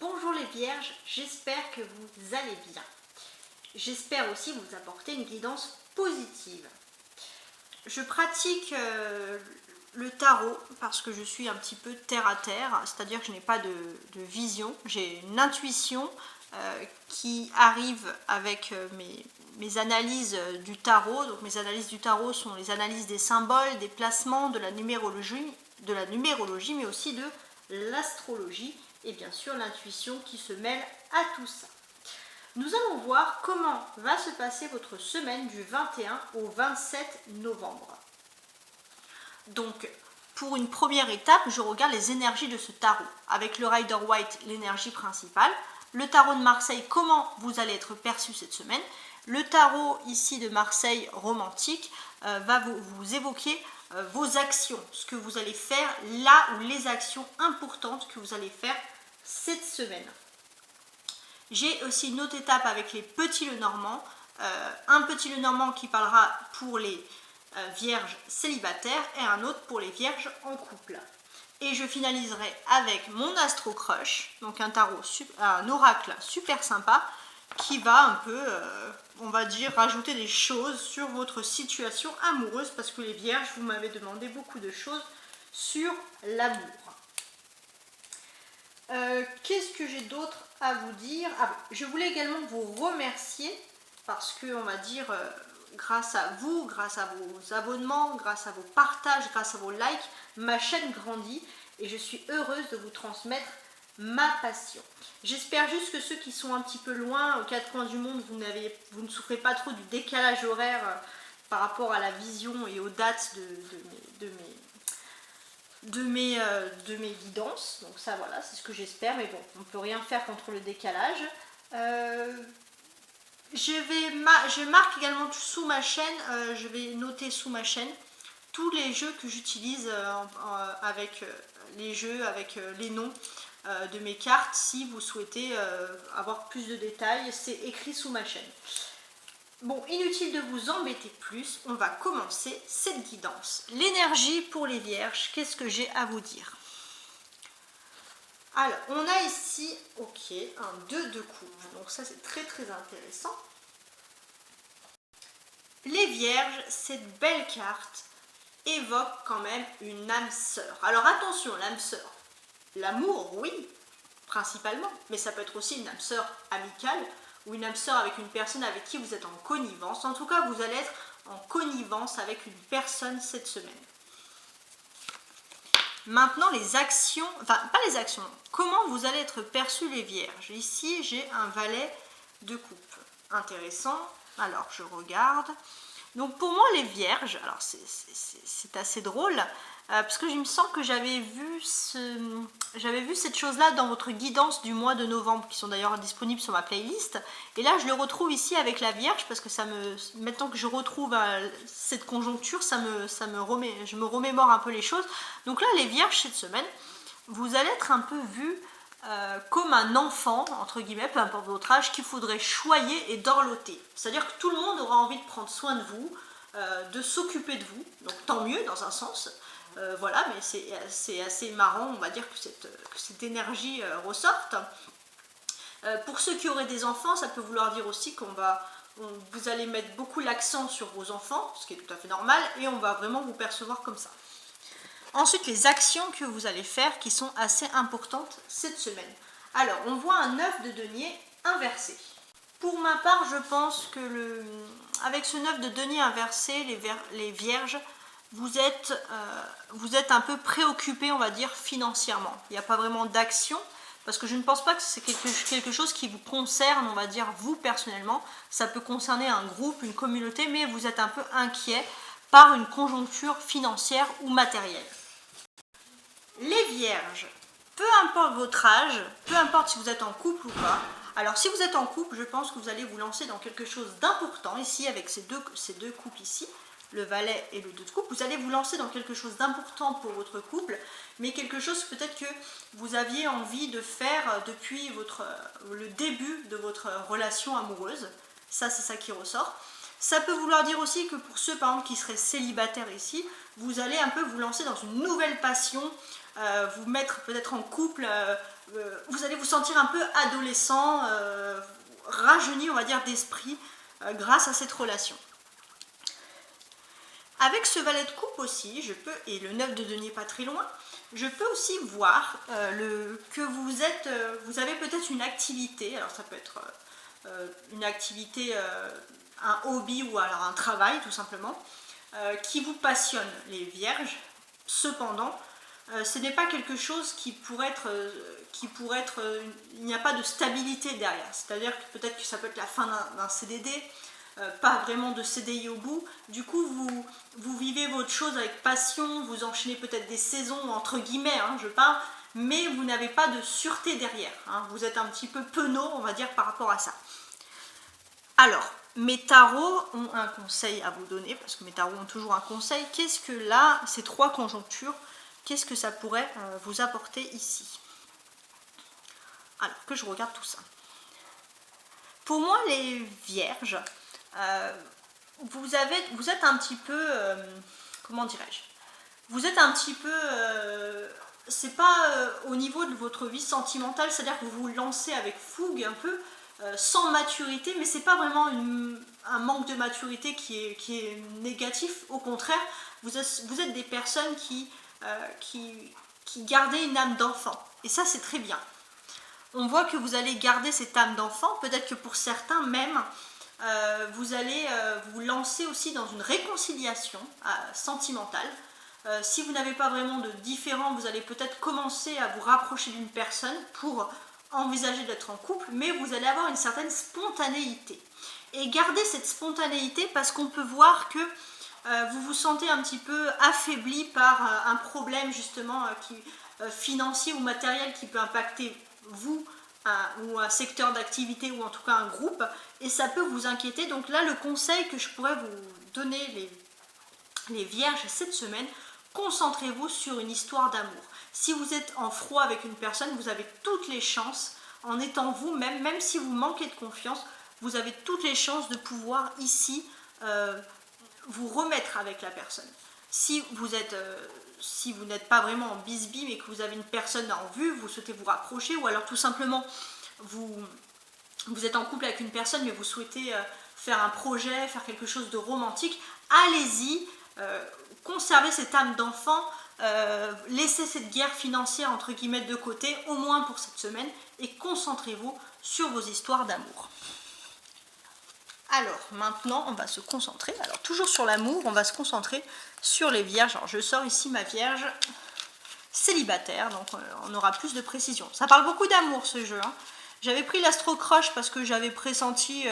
Bonjour les vierges, j'espère que vous allez bien. J'espère aussi vous apporter une guidance positive. Je pratique le tarot parce que je suis un petit peu terre à terre, c'est-à-dire que je n'ai pas de vision, j'ai une intuition qui arrive avec mes analyses du tarot. Donc mes analyses du tarot sont les analyses des symboles, des placements, de la numérologie, mais aussi de l'astrologie et bien sûr l'intuition qui se mêle à tout ça. Nous allons voir comment va se passer votre semaine du 21 au 27 novembre. Donc, pour une première étape, je regarde les énergies de ce tarot. Avec le Rider Waite, l'énergie principale. Le tarot de Marseille, comment vous allez être perçu cette semaine. Le tarot ici de Marseille romantique va vous évoquer vos actions, ce que vous allez faire là ou les actions importantes que vous allez faire cette semaine. J'ai aussi une autre étape avec les petits Lenormand, un petit Lenormand qui parlera pour les vierges célibataires et un autre pour les vierges en couple. Et je finaliserai avec mon Astro Crush, donc un tarot, un oracle super sympa qui va un peu, on va dire, rajouter des choses sur votre situation amoureuse parce que les vierges, vous m'avez demandé beaucoup de choses sur l'amour. Qu'est-ce que j'ai d'autre à vous dire? Je voulais également vous remercier parce que, on va dire, grâce à vous, grâce à vos abonnements, grâce à vos partages, grâce à vos likes, ma chaîne grandit et je suis heureuse de vous transmettre ma passion. J'espère juste que ceux qui sont un petit peu loin, aux quatre coins du monde, vous ne souffrez pas trop du décalage horaire par rapport à la vision et aux dates de mes guidances. Donc ça, voilà, c'est ce que j'espère, mais bon, on ne peut rien faire contre le décalage. Je marque également sous ma chaîne, je vais noter sous ma chaîne tous les jeux que j'utilise avec les noms de mes cartes. Si vous souhaitez avoir plus de détails, c'est écrit sous ma chaîne. Bon, inutile de vous embêter plus, on va commencer cette guidance. L'énergie pour les vierges, qu'est-ce que j'ai à vous dire? Alors, on a ici, ok, un 2 de coupe, donc ça c'est très très intéressant. Les vierges, cette belle carte évoque quand même une âme sœur. Alors attention, l'âme sœur, l'amour, oui, principalement, mais ça peut être aussi une âme sœur amicale, ou une âme sœur avec une personne avec qui vous êtes en connivence. En tout cas, vous allez être en connivence avec une personne cette semaine. Maintenant, les actions, enfin, pas les actions, comment vous allez être perçus les vierges. Ici, j'ai un valet de coupe. Intéressant. Alors, je regarde. Donc, pour moi, les vierges, alors c'est assez drôle, parce que je me sens que j'avais vu cette chose-là dans votre guidance du mois de novembre, qui sont d'ailleurs disponibles sur ma playlist. Et là, je le retrouve ici avec la Vierge, parce que maintenant que je retrouve cette conjoncture, je me remémore un peu les choses. Donc là, les Vierges, cette semaine, vous allez être un peu vus comme un enfant, entre guillemets, peu importe votre âge, qu'il faudrait choyer et dorloter. C'est-à-dire que tout le monde aura envie de prendre soin de vous, de s'occuper de vous, donc tant mieux dans un sens. Voilà, mais c'est assez marrant, on va dire, que cette énergie ressorte. Pour ceux qui auraient des enfants, ça peut vouloir dire aussi vous allez mettre beaucoup l'accent sur vos enfants, ce qui est tout à fait normal, et on va vraiment vous percevoir comme ça. Ensuite, les actions que vous allez faire qui sont assez importantes cette semaine. Alors, on voit un 9 de denier inversé. Pour ma part, je pense que avec ce 9 de denier inversé, les vierges, vous êtes un peu préoccupés, on va dire, financièrement. Il n'y a pas vraiment d'action, parce que je ne pense pas que c'est quelque chose qui vous concerne, on va dire, vous personnellement. Ça peut concerner un groupe, une communauté, mais vous êtes un peu inquiet par une conjoncture financière ou matérielle. Les vierges, peu importe votre âge, peu importe si vous êtes en couple ou pas, alors si vous êtes en couple, je pense que vous allez vous lancer dans quelque chose d'important, ici avec ces deux couples ici, le valet et le 2 de coupe, vous allez vous lancer dans quelque chose d'important pour votre couple, mais quelque chose peut-être que vous aviez envie de faire depuis le début de votre relation amoureuse. Ça, c'est ça qui ressort. Ça peut vouloir dire aussi que pour ceux par exemple qui seraient célibataires ici, vous allez un peu vous lancer dans une nouvelle passion, vous mettre peut-être en couple vous allez vous sentir un peu adolescent, rajeuni, on va dire, d'esprit, grâce à cette relation. Avec ce valet de coupe aussi, je peux, et le 9 de denier pas très loin, je peux aussi voir que vous avez peut-être une activité, alors ça peut être une activité, un hobby ou alors un travail tout simplement, qui vous passionne, les vierges. Cependant, ce n'est pas quelque chose qui pourrait être, il n'y a pas de stabilité derrière, c'est-à-dire que peut-être que ça peut être la fin d'un CDD, pas vraiment de CDI au bout. Du coup, vous vivez votre chose avec passion, vous enchaînez peut-être des saisons, entre guillemets, hein, je parle, mais vous n'avez pas de sûreté derrière. Hein. Vous êtes un petit peu penaud, on va dire, par rapport à ça. Alors, mes tarots ont un conseil à vous donner, parce que mes tarots ont toujours un conseil. Qu'est-ce que là, ces trois conjonctures, qu'est-ce que ça pourrait vous apporter ici? Alors, que je regarde tout ça. Pour moi, les vierges, vous êtes un petit peu, comment dirais-je, vous êtes un petit peu, c'est pas au niveau de votre vie sentimentale, c'est-à-dire que vous vous lancez avec fougue un peu, sans maturité, mais c'est pas vraiment un manque de maturité qui est négatif, au contraire, vous êtes des personnes qui gardez une âme d'enfant, et ça c'est très bien. On voit que vous allez garder cette âme d'enfant, peut-être que pour certains même, vous allez vous lancer aussi dans une réconciliation sentimentale. Si vous n'avez pas vraiment de différend, vous allez peut-être commencer à vous rapprocher d'une personne pour envisager d'être en couple, mais vous allez avoir une certaine spontanéité. Et gardez cette spontanéité parce qu'on peut voir que vous vous sentez un petit peu affaibli par un problème justement financier ou matériel qui peut impacter vous ou un secteur d'activité ou en tout cas un groupe, et ça peut vous inquiéter. Donc là, le conseil que je pourrais vous donner, les vierges, cette semaine, concentrez-vous sur une histoire d'amour. Si vous êtes en froid avec une personne, vous avez toutes les chances, en étant vous-même, même si vous manquez de confiance, vous avez toutes les chances de pouvoir ici vous remettre avec la personne. Si vous n'êtes pas vraiment en bisbille mais que vous avez une personne en vue, vous souhaitez vous rapprocher, ou alors tout simplement vous êtes en couple avec une personne mais vous souhaitez faire un projet, faire quelque chose de romantique, allez-y, conservez cette âme d'enfant, laissez cette guerre financière entre guillemets de côté, au moins pour cette semaine, et concentrez-vous sur vos histoires d'amour. Alors maintenant on va se concentrer, alors toujours sur l'amour, on va se concentrer sur les vierges. Alors je sors ici ma vierge célibataire, donc on aura plus de précision. Ça parle beaucoup d'amour ce jeu, hein. J'avais pris l'astro-croche parce que j'avais pressenti,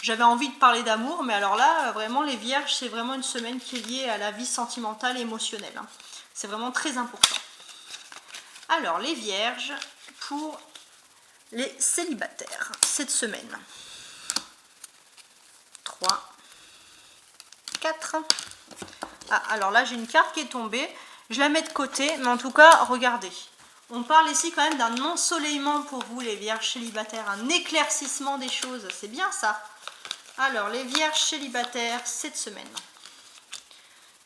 j'avais envie de parler d'amour, mais alors là vraiment les vierges, c'est vraiment une semaine qui est liée à la vie sentimentale et émotionnelle, hein. C'est vraiment très important. Alors les vierges pour les célibataires cette semaine. 3, 4. Ah, alors là j'ai une carte qui est tombée, je la mets de côté, mais en tout cas regardez, on parle ici quand même d'un ensoleillement pour vous les vierges célibataires, un éclaircissement des choses, c'est bien ça. Alors les vierges célibataires cette semaine,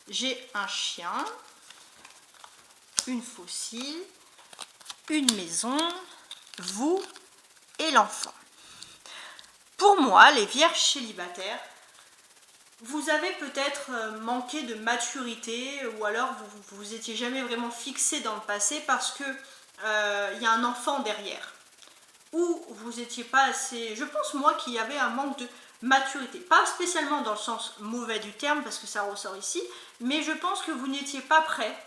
j'ai un chien, une faucille, une maison, vous et l'enfant. Pour moi, les vierges célibataires, vous avez peut-être manqué de maturité, ou alors vous vous étiez jamais vraiment fixé dans le passé parce que y a un enfant derrière. Ou vous n'étiez pas assez... Je pense moi qu'il y avait un manque de maturité. Pas spécialement dans le sens mauvais du terme, parce que ça ressort ici, mais je pense que vous n'étiez pas prêt.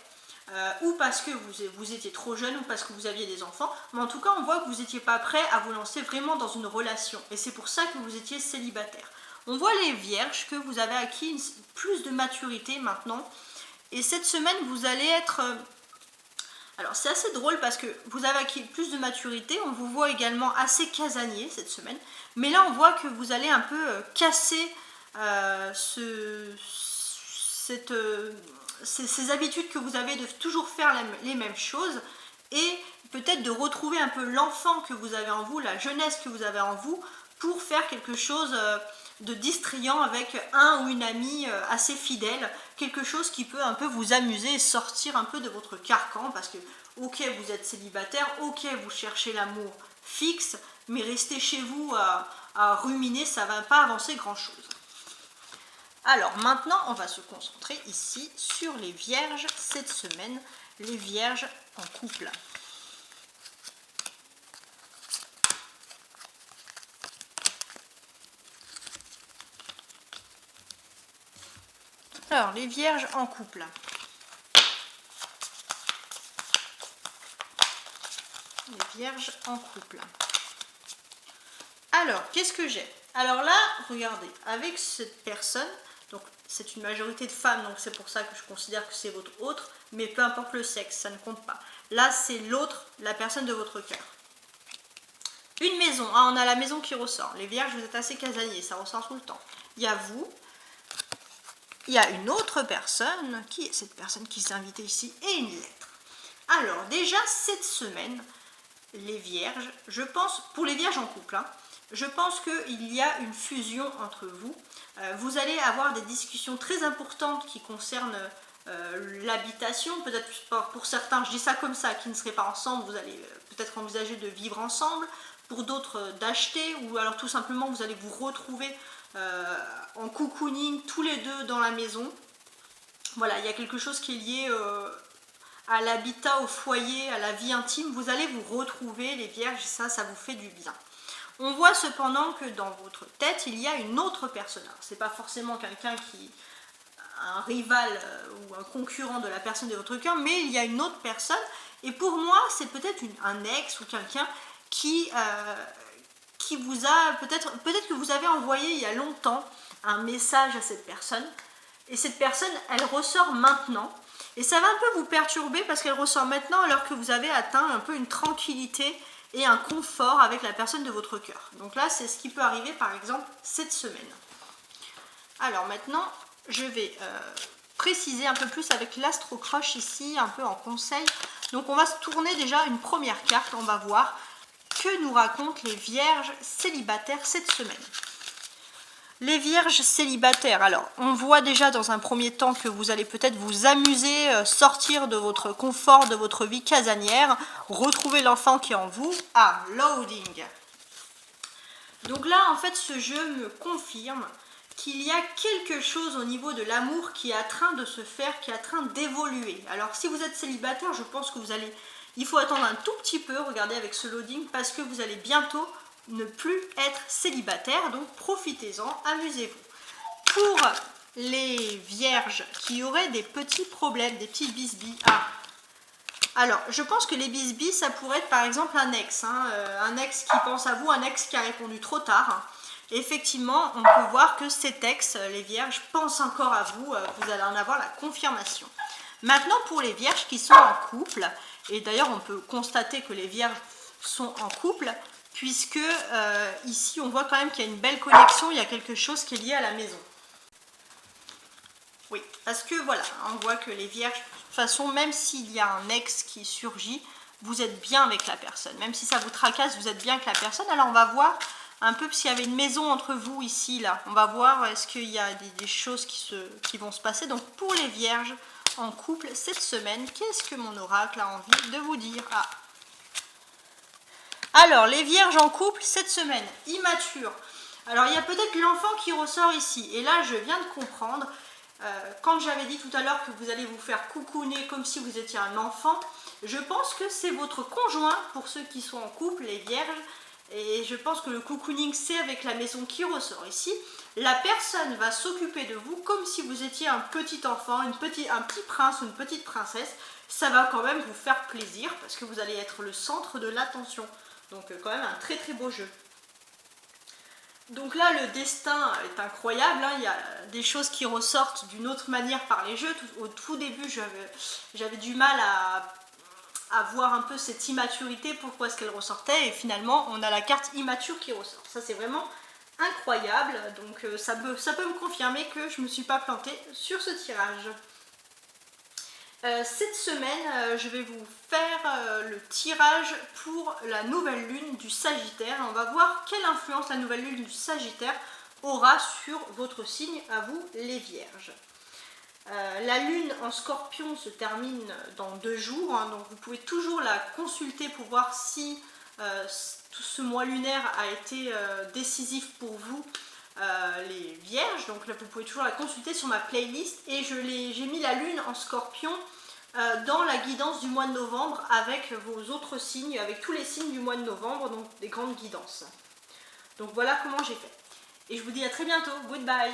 Ou parce que vous étiez trop jeune, ou parce que vous aviez des enfants, mais en tout cas on voit que vous n'étiez pas prêt à vous lancer vraiment dans une relation, et c'est pour ça que vous étiez célibataire. On voit les vierges que vous avez acquis plus de maturité maintenant, et cette semaine vous allez être... Alors c'est assez drôle parce que vous avez acquis plus de maturité, on vous voit également assez casanier cette semaine, mais là on voit que vous allez un peu casser ces habitudes que vous avez de toujours faire les mêmes choses, et peut-être de retrouver un peu l'enfant que vous avez en vous, la jeunesse que vous avez en vous, pour faire quelque chose de distrayant avec un ou une amie assez fidèle, quelque chose qui peut un peu vous amuser et sortir un peu de votre carcan, parce que ok, vous êtes célibataire, ok, vous cherchez l'amour fixe, mais rester chez vous à ruminer, ça ne va pas avancer grand chose. Alors maintenant, on va se concentrer ici sur les vierges cette semaine, les vierges en couple. Alors, les vierges en couple. Les vierges en couple. Alors, qu'est-ce que j'ai? Alors là, regardez, avec cette personne, donc c'est une majorité de femmes, donc c'est pour ça que je considère que c'est votre autre, mais peu importe le sexe, ça ne compte pas. Là, c'est l'autre, la personne de votre cœur. Une maison, on a la maison qui ressort. Les vierges, vous êtes assez casaniers, ça ressort tout le temps. Il y a vous, il y a une autre personne, qui est cette personne qui s'est invitée ici, et une lettre. Alors, déjà, cette semaine, les vierges, je pense, pour les vierges en couple, je pense qu'il y a une fusion entre vous. Vous allez avoir des discussions très importantes qui concernent l'habitation. Peut-être pour certains, je dis ça comme ça, qui ne seraient pas ensemble, vous allez peut-être envisager de vivre ensemble. Pour d'autres, d'acheter, ou alors tout simplement, vous allez vous retrouver en cocooning tous les deux dans la maison. Voilà, il y a quelque chose qui est lié à l'habitat, au foyer, à la vie intime. Vous allez vous retrouver, les vierges, ça vous fait du bien. On voit cependant que dans votre tête, il y a une autre personne. Ce n'est pas forcément quelqu'un qui un rival ou un concurrent de la personne de votre cœur, mais il y a une autre personne. Et pour moi, c'est peut-être un ex ou quelqu'un qui vous a, peut-être que vous avez envoyé il y a longtemps un message à cette personne. Et cette personne, elle ressort maintenant. Et ça va un peu vous perturber parce qu'elle ressort maintenant alors que vous avez atteint un peu une tranquillité et un confort avec la personne de votre cœur. Donc là, c'est ce qui peut arriver par exemple cette semaine. Alors maintenant, je vais préciser un peu plus avec l'astrocroche ici, un peu en conseil. Donc on va se tourner déjà une première carte, on va voir que nous racontent les vierges célibataires cette semaine. Les vierges célibataires, alors on voit déjà dans un premier temps que vous allez peut-être vous amuser, sortir de votre confort, de votre vie casanière, retrouver l'enfant qui est en vous. Ah, loading. Donc là, en fait, ce jeu me confirme qu'il y a quelque chose au niveau de l'amour qui est en train de se faire, qui est en train d'évoluer. Alors si vous êtes célibataire, je pense que il faut attendre un tout petit peu, regardez avec ce loading, parce que vous allez bientôt ne plus être célibataire, donc profitez-en, amusez-vous. Pour les vierges qui auraient des petits problèmes, des petits bisbis, alors je pense que les bisbis, ça pourrait être par exemple un ex, un ex qui pense à vous, un ex qui a répondu trop tard. Effectivement, on peut voir que cet ex, les vierges, pensent encore à vous, vous allez en avoir la confirmation. Maintenant, pour les vierges qui sont en couple, et d'ailleurs on peut constater que les vierges sont en couple, puisque ici on voit quand même qu'il y a une belle connexion, il y a quelque chose qui est lié à la maison. Oui, parce que voilà, on voit que les vierges, de toute façon, même s'il y a un ex qui surgit, vous êtes bien avec la personne. Même si ça vous tracasse, vous êtes bien avec la personne. Alors on va voir un peu s'il y avait une maison entre vous ici, là. On va voir est-ce qu'il y a des choses qui vont se passer. Donc pour les vierges en couple cette semaine, qu'est-ce que mon oracle a envie de vous dire? Alors, les vierges en couple cette semaine, immatures. Alors, il y a peut-être l'enfant qui ressort ici. Et là, je viens de comprendre, quand j'avais dit tout à l'heure que vous allez vous faire coucouner comme si vous étiez un enfant, je pense que c'est votre conjoint, pour ceux qui sont en couple, les vierges. Et je pense que le cocooning, c'est avec la maison qui ressort ici. La personne va s'occuper de vous comme si vous étiez un petit enfant, un petit prince ou une petite princesse. Ça va quand même vous faire plaisir parce que vous allez être le centre de l'attention. Donc quand même un très très beau jeu. Donc là, le destin est incroyable, il y a des choses qui ressortent d'une autre manière par les jeux. Au tout début, j'avais du mal à voir un peu cette immaturité, pourquoi est-ce qu'elle ressortait, et finalement, on a la carte immature qui ressort. Ça, c'est vraiment incroyable, donc ça peut me confirmer que je ne me suis pas plantée sur ce tirage. Cette semaine, je vais vous faire le tirage pour la nouvelle lune du Sagittaire. On va voir quelle influence la nouvelle lune du Sagittaire aura sur votre signe, à vous les Vierges. La lune en Scorpion se termine dans 2 jours, hein, donc vous pouvez toujours la consulter pour voir si tout ce mois lunaire a été décisif pour vous, les Vierges. Donc là vous pouvez toujours la consulter sur ma playlist, et j'ai mis la lune en Scorpion dans la guidance du mois de novembre avec vos autres signes, avec tous les signes du mois de novembre, donc des grandes guidances. Donc voilà comment j'ai fait. Et je vous dis à très bientôt. Goodbye.